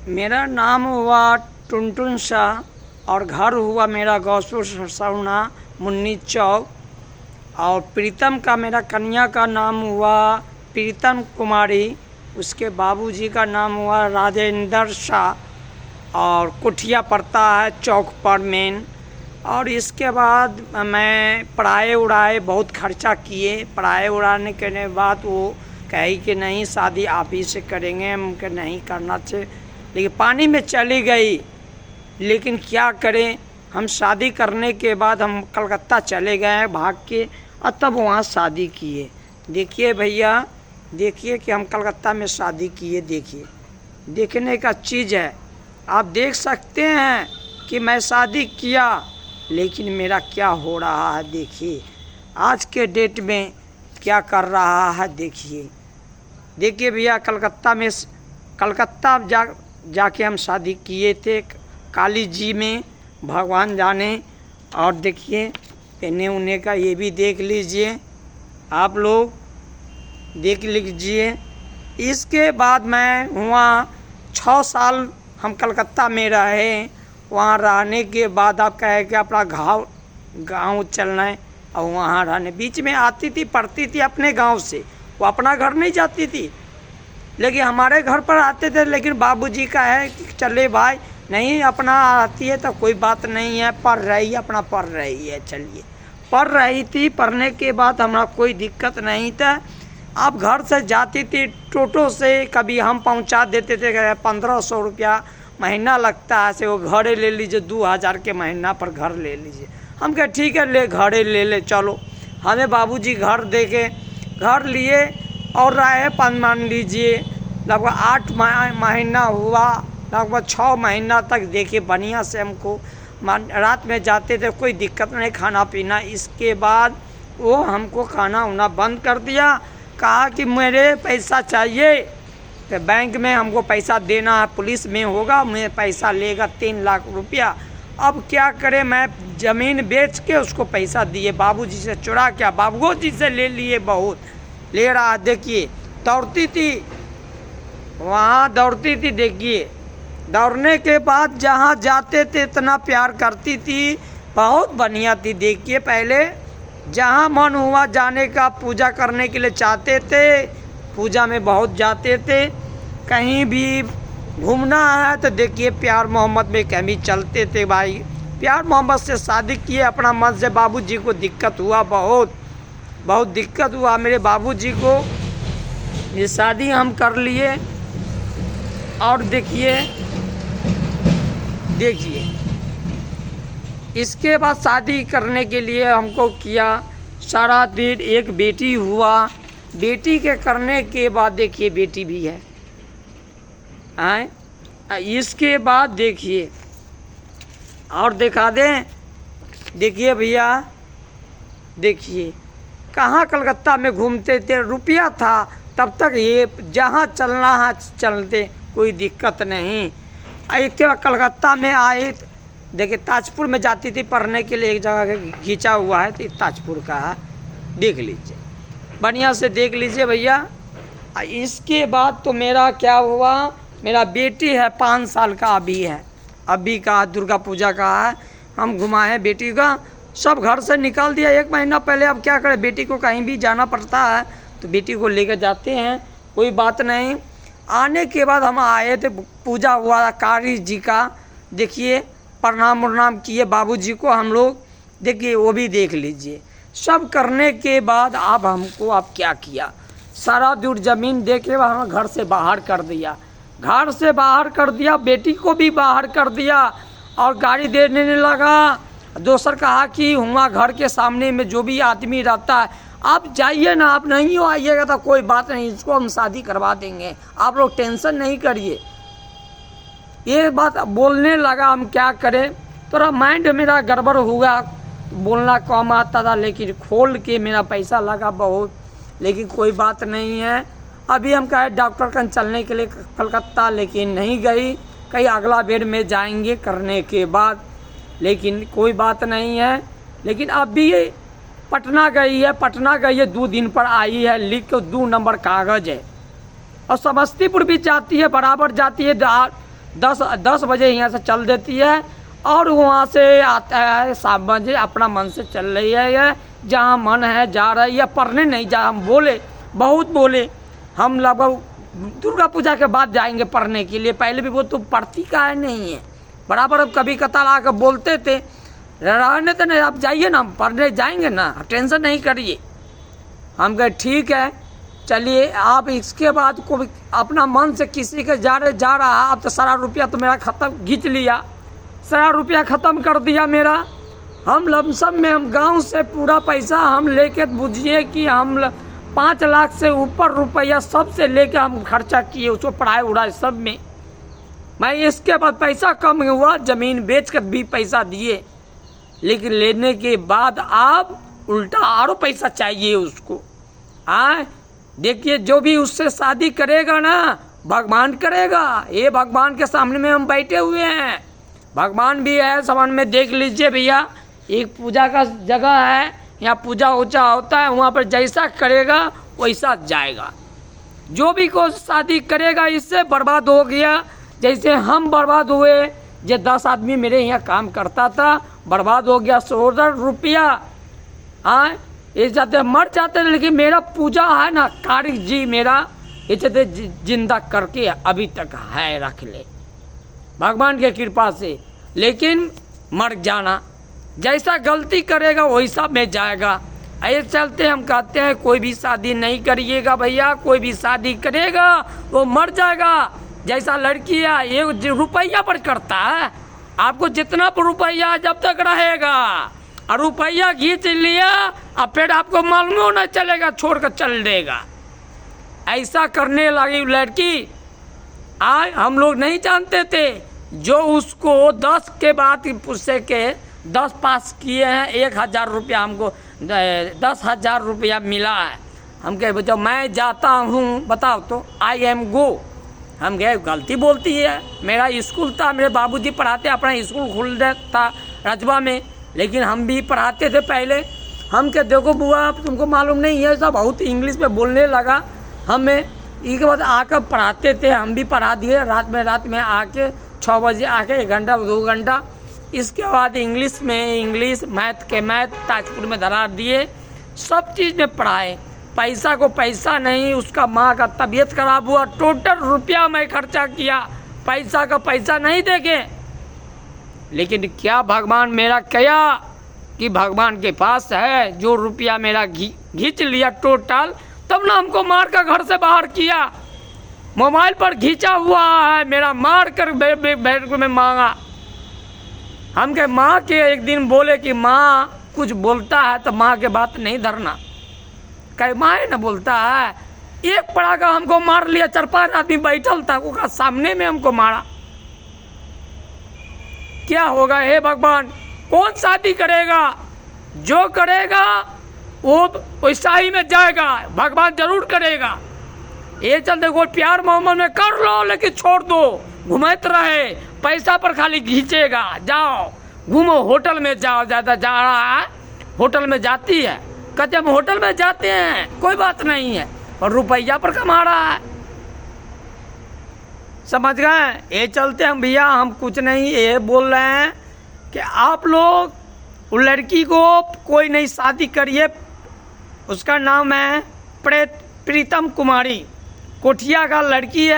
मेरा नाम हुआ टुनटुन शाह और घर हुआ मेरा गौसपुर सरसौना मुन्नी चौक। और प्रीतम का मेरा कन्या का नाम हुआ प्रीतम कुमारी, उसके बाबूजी का नाम हुआ राजेंद्र शाह और कुठिया पड़ता है चौक पर मेन। और इसके बाद मैं पढ़ाए उड़ाए बहुत खर्चा किए। पढ़ाए उड़ाने के बाद वो कही कि नहीं शादी आप ही से करेंगे, हम के नहीं करना चाहिए, लेकिन पानी में चली गई। लेकिन क्या करें, हम शादी करने के बाद हम कलकत्ता चले गए भाग के और तब वहाँ शादी किए। देखिए भैया, देखिए कि हम कलकत्ता में शादी किए। देखिए, देखने का चीज़ है, आप देख सकते हैं कि मैं शादी किया, लेकिन मेरा क्या हो रहा है। देखिए आज के डेट में क्या कर रहा है। देखिए भैया, कलकत्ता जाके हम शादी किए थे काली जी में, भगवान जाने। और देखिए पहने उने का ये भी देख लीजिए, आप लोग देख लीजिए। इसके बाद मैं वहाँ 6 साल हम कलकत्ता में रहे। वहाँ रहने के बाद आप कहे कि अपना गाँव चलना है, और वहाँ रहने बीच में आती थी, पढ़ती थी अपने गांव से। वो अपना घर नहीं जाती थी, लेकिन हमारे घर पर आते थे। लेकिन बाबूजी का है कि चले भाई, नहीं अपना आती है तो कोई बात नहीं है, पढ़ रही है, अपना पढ़ रही है, चलिए। पढ़ रही थी, पढ़ने के बाद हमारा कोई दिक्कत नहीं था। अब घर से जाती थी टोटो से, कभी हम पहुंचा देते थे, 1500 रुपया महीना लगता है, से वो घरे ले लीजिए, 2000 के महीना पर घर ले लीजिए। हम कहे ठीक है, ले घरे ले चलो। हमें बाबूजी घर दे के घर लिए और रहे मान लीजिए लगभग 8 महीना हुआ, लगभग 6 महीना तक। देखिए बढ़िया से हमको रात में जाते थे, कोई दिक्कत नहीं, खाना पीना। इसके बाद वो हमको खाना उना बंद कर दिया, कहा कि मेरे पैसा चाहिए तो बैंक में हमको पैसा देना है, पुलिस में होगा, मैं पैसा लेगा 3 लाख रुपया। अब क्या करें, मैं ज़मीन बेच के उसको पैसा दिए, बाबूजी से चुरा के, बाबूजी से ले लिए, बहुत ले रहा। देखिए दौड़ती थी, वहाँ दौड़ती थी। देखिए दौड़ने के बाद जहाँ जाते थे इतना प्यार करती थी, बहुत बढ़िया थी। देखिए पहले जहाँ मन हुआ जाने का, पूजा करने के लिए चाहते थे, पूजा में बहुत जाते थे। कहीं भी घूमना है तो देखिए प्यार मोहब्बत में कहीं चलते थे भाई। प्यार मोहब्बत से शादी किए अपना मन से। बाबूजी को दिक्कत हुआ, बहुत दिक्कत हुआ मेरे बाबूजी को। ये शादी हम कर लिए। और देखिए इसके बाद शादी करने के लिए हमको किया सारा दिन। एक बेटी हुआ, बेटी के करने के बाद देखिए बेटी भी है। इसके बाद देखिए और दिखा दें। देखिए भैया, देखिए कहाँ कलकत्ता में घूमते थे, रुपया था तब तक, ये जहाँ चलना है चलते, कोई दिक्कत नहीं। एक कलकत्ता में आए, देखिए ताजपुर में जाती थी पढ़ने के लिए, एक जगह खींचा हुआ है तो ताजपुर का है, देख लीजिए, बढ़िया से देख लीजिए भैया। इसके बाद तो मेरा क्या हुआ, मेरा बेटी है 5 साल का अभी का दुर्गा पूजा का है। हम घुमाए बेटी का, सब घर से निकाल दिया 1 महीना पहले। अब क्या करें, बेटी को कहीं भी जाना पड़ता है तो बेटी को लेकर जाते हैं, कोई बात नहीं। आने के बाद हम आए थे, पूजा हुआ कारी जी का, देखिए प्रणाम उर्णाम किए बाबूजी को हम लोग, देखिए वो भी देख लीजिए। सब करने के बाद अब हमको अब क्या किया, सारा दूर ज़मीन दे के हमें घर से बाहर कर दिया, बेटी को भी बाहर कर दिया और गाड़ी देने लगा। दोसर कहा कि हुआ घर के सामने में जो भी आदमी रहता है, आप जाइए ना, आप नहीं हो आइएगा तो कोई बात नहीं, इसको हम शादी करवा देंगे, आप लोग टेंशन नहीं करिए। ये बात बोलने लगा। हम क्या करें, थोड़ा माइंड मेरा गड़बड़ हुआ, बोलना कम आता था, लेकिन खोल के मेरा पैसा लगा बहुत, लेकिन कोई बात नहीं है। अभी हम कहे डॉक्टर कन चलने के लिए कलकत्ता, लेकिन नहीं गई, कहीं अगला बेर में जाएंगे करने के बाद, लेकिन कोई बात नहीं है। लेकिन अभी पटना गई है 2 दिन पर आई है, लिख के 2 नंबर कागज़ है। और समस्तीपुर भी जाती है, बराबर जाती है, 10 बजे यहाँ से चल देती है और वहाँ से आता है 7 बजे अपना मन से चल रही है। यह जहाँ मन है जा रही है, पढ़ने नहीं जा। हम बोले, बहुत बोले, हम लगभग दुर्गा पूजा के बाद जाएंगे पढ़ने के लिए। पहले भी वो तो पढ़ती का है नहीं है, बराबर अब कभी कतार आकर बोलते थे, रहने तो नहीं, आप जाइए ना, हम पढ़ने जाएंगे ना, टेंशन नहीं करिए। हम कहे ठीक है चलिए। आप इसके बाद को अपना मन से किसी के जा रहा, अब तो सारा रुपया तो मेरा ख़त्म, खींच लिया, सारा रुपया ख़त्म कर दिया मेरा। हम लमसम में, हम गांव से पूरा पैसा हम लेके, बुझिए कि हम 5 लाख से ऊपर रुपया सबसे लेके हम खर्चा किए उसको, पढ़ाई उड़ाई सब में। मैं इसके बाद पैसा कम हुआ, ज़मीन बेच कर भी पैसा दिए, लेकिन लेने के बाद आप उल्टा और पैसा चाहिए उसको। देखिए जो भी उससे शादी करेगा ना, भगवान करेगा। ये भगवान के सामने में हम बैठे हुए हैं, भगवान भी है सामान में। देख लीजिए भैया, एक पूजा का जगह है, यहाँ पूजा ऊजा होता है, वहाँ पर जैसा करेगा वैसा जाएगा। जो भी कोई शादी करेगा इससे बर्बाद हो गया, जैसे हम बर्बाद हुए। जो 10 आदमी मेरे यहाँ काम करता था, बर्बाद हो गया 16 रुपया। ये जाते मर जाते, लेकिन मेरा पूजा है ना, कार्य जी मेरा ये चाहते जिंदा करके अभी तक है, रख ले भगवान के कृपा से। लेकिन मर जाना, जैसा गलती करेगा वैसा में जाएगा। ऐसे चलते हम कहते हैं कोई भी शादी नहीं करिएगा भैया, कोई भी शादी करेगा वो मर जाएगा। जैसा लड़की है ये रुपया पर करता है, आपको जितना रुपया जब तक रहेगा, और रुपया खींच लिया और फिर आपको मालूम नहीं चलेगा, छोड़ कर चल देगा। ऐसा करने लगी लड़की। हम लोग नहीं जानते थे, जो उसको 10 के बाद पूछे के 10 पास किए हैं, 1000 रुपया हमको 10,000 रुपया मिला है। हम कहे जब मैं जाता हूँ बताओ तो आई एम गो। हम कहे गलती बोलती है, मेरा स्कूल था, मेरे बाबूजी पढ़ाते, अपना स्कूल खुल था रजवा में, लेकिन हम भी पढ़ाते थे पहले। हम कहे देखो बुआ तुमको मालूम नहीं है, सब बहुत इंग्लिश में बोलने लगा हमें। इसके बाद आकर पढ़ाते थे, हम भी पढ़ा दिए रात में आके 6 बजे आके 1 घंटा 2 घंटा। इसके बाद इंग्लिश मैथ के मैथ ताजपुर में धरा दिए, सब चीज़ में पढ़ाए। पैसा को पैसा नहीं, उसका माँ का तबीयत खराब हुआ, टोटल रुपया मैं खर्चा किया, पैसा का पैसा नहीं देखे। लेकिन क्या भगवान मेरा क्या कि भगवान के पास है, जो रुपया मेरा खींच लिया टोटल, तब ना हमको मार कर घर से बाहर किया। मोबाइल पर खींचा हुआ है मेरा, मार कर बैठ में मांगा। हम के माँ के एक दिन बोले कि माँ कुछ बोलता है तो माँ के बात नहीं धरना। कहे माँ न बोलता है, एक पड़ाका हमको मार लिया, 4-5 आदमी बैठल था, उसका सामने में हमको मारा। क्या होगा हे भगवान, कौन शादी करेगा? जो करेगा वो वैसा ही में जाएगा, भगवान जरूर करेगा। ये चलते कोई प्यार मोहब्बत में कर लो, लेकिन छोड़ दो, घुमाते रहे, पैसा पर खाली खींचेगा। जाओ घूमो, होटल में जाओ, ज़्यादा जा रहा है होटल में जाती है, कहते हम होटल में जाते हैं, कोई बात नहीं है, और रुपया पर कमा रहा है। समझ गए? ये चलते हम भैया, हम कुछ नहीं ये बोल रहे हैं कि आप लोग उस लड़की को कोई नहीं शादी करिए। उसका नाम है प्रीतम कुमारी, कोठिया का लड़की है।